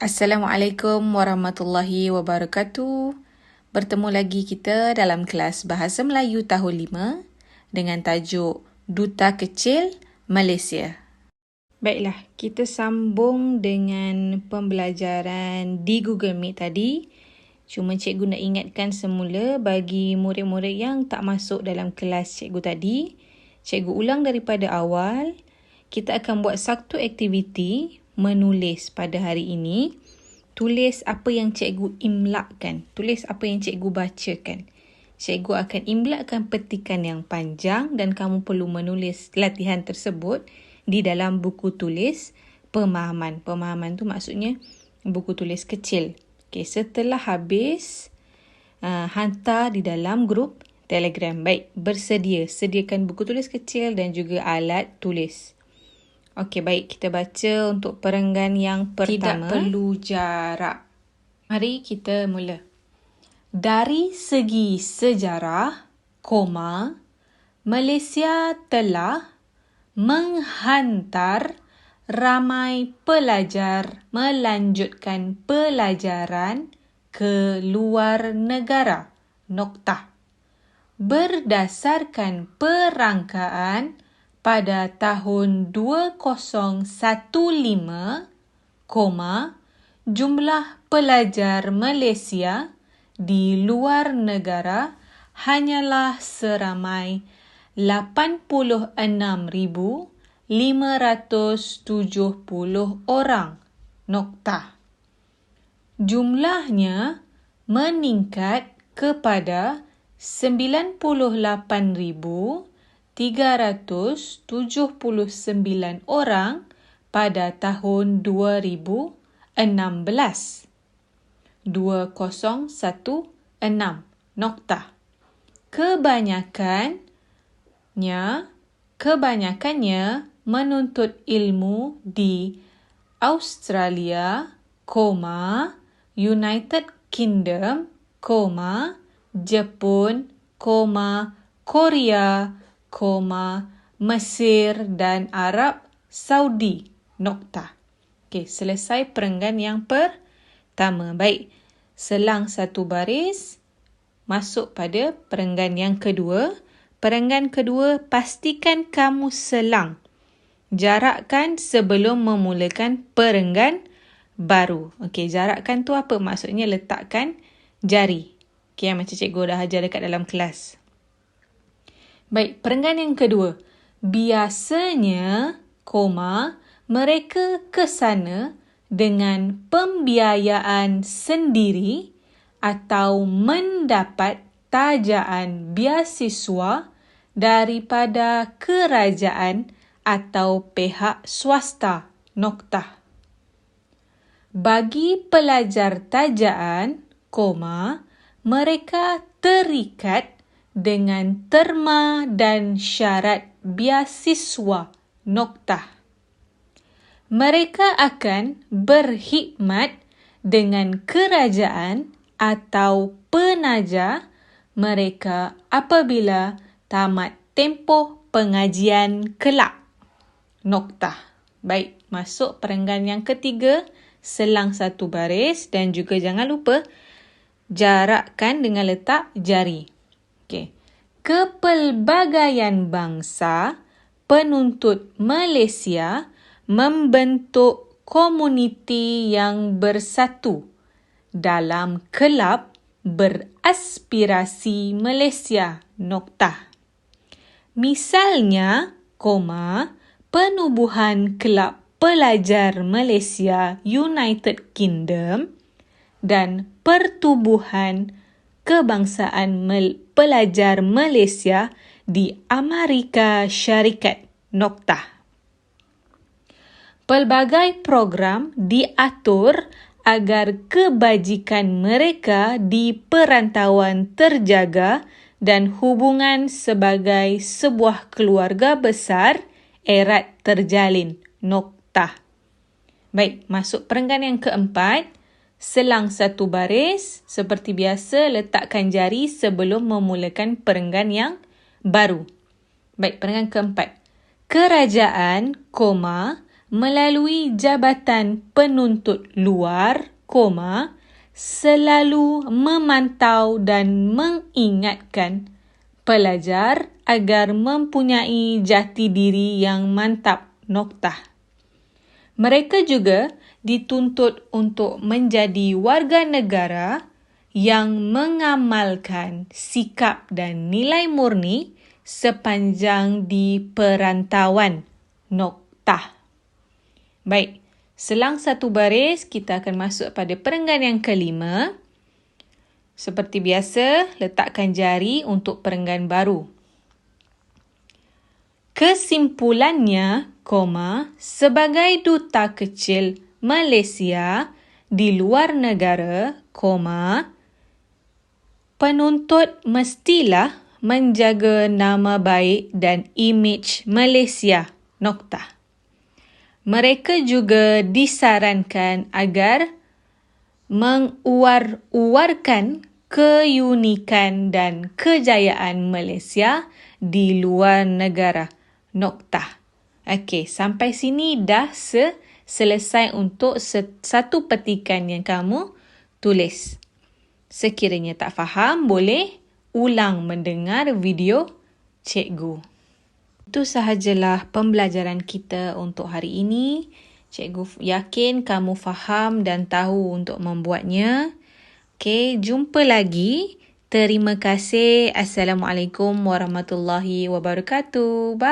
Assalamualaikum warahmatullahi wabarakatuh. Bertemu lagi kita dalam kelas Bahasa Melayu tahun 5 dengan tajuk Duta Kecil Malaysia. Baiklah, kita sambung dengan pembelajaran di Google Meet tadi. Cuma cikgu nak ingatkan semula bagi murid-murid yang tak masuk dalam kelas cikgu tadi. Cikgu ulang daripada awal. Kita akan buat satu aktiviti menulis pada hari ini. Tulis apa yang cikgu imlakkan. Tulis apa yang cikgu bacakan. Cikgu akan imlakkan petikan yang panjang dan kamu perlu menulis latihan tersebut di dalam buku tulis pemahaman. Pemahaman tu maksudnya buku tulis kecil. Okay, setelah habis, hantar di dalam grup Telegram. Baik, bersedia. Sediakan buku tulis kecil dan juga alat tulis. Okey, baik. Kita baca untuk perenggan yang pertama. Tidak perlu jarak. Mari kita mula. Dari segi sejarah, Malaysia telah menghantar ramai pelajar melanjutkan pelajaran ke luar negara. Berdasarkan perangkaan pada tahun 2015, jumlah pelajar Malaysia di luar negara hanyalah seramai 86,570 orang. Jumlahnya meningkat kepada 98,379 orang pada tahun 2016. 2016. Kebanyakannya menuntut ilmu di Australia, United Kingdom, Jepun, Korea, Mesir dan Arab Saudi. Okey, selesai perenggan yang pertama. Baik, selang satu baris, masuk pada perenggan yang kedua. Perenggan kedua, pastikan kamu selang. Jarakkan sebelum memulakan perenggan baru. Okey, jarakkan tu apa? Maksudnya letakkan jari. Okey, macam cikgu dah ajar dekat dalam kelas. Baik, perenggan yang kedua. Biasanya, mereka ke sana dengan pembiayaan sendiri atau mendapat tajaan beasiswa daripada kerajaan atau pihak swasta. Bagi pelajar tajaan, mereka terikat dengan terma dan syarat beasiswa. Mereka akan berkhidmat dengan kerajaan atau penaja mereka apabila tamat tempoh pengajian kelak. Baik, masuk perenggan yang ketiga, selang satu baris dan juga jangan lupa jarakkan dengan letak jari. Okey. Kepelbagaian bangsa penuntut Malaysia membentuk komuniti yang bersatu dalam kelab beraspirasi Malaysia. Misalnya, penubuhan kelab pelajar Malaysia United Kingdom dan pertubuhan kebangsaan pelajar Malaysia di Amerika Syarikat. Pelbagai program diatur agar kebajikan mereka di perantauan terjaga dan hubungan sebagai sebuah keluarga besar erat terjalin. Baik, masuk perenggan yang keempat. Selang satu baris, seperti biasa letakkan jari sebelum memulakan perenggan yang baru. Baik, perenggan keempat. Kerajaan, melalui jabatan penuntut luar, selalu memantau dan mengingatkan pelajar agar mempunyai jati diri yang mantap, noktah. Mereka juga dituntut untuk menjadi warga negara yang mengamalkan sikap dan nilai murni sepanjang di perantauan, noktah. Baik, selang satu baris, kita akan masuk pada perenggan yang kelima. Seperti biasa, letakkan jari untuk perenggan baru. Kesimpulannya, sebagai duta kecil Malaysia di luar negara, penuntut mestilah menjaga nama baik dan imej Malaysia, noktah. Mereka juga disarankan agar menguar-uarkan keunikan dan kejayaan Malaysia di luar negara, noktah. Okey, sampai sini dah selesai untuk satu petikan yang kamu tulis. Sekiranya tak faham, boleh ulang mendengar video cikgu. Itu sahajalah pembelajaran kita untuk hari ini. Cikgu yakin kamu faham dan tahu untuk membuatnya. Okey, jumpa lagi. Terima kasih. Assalamualaikum warahmatullahi wabarakatuh. Bye.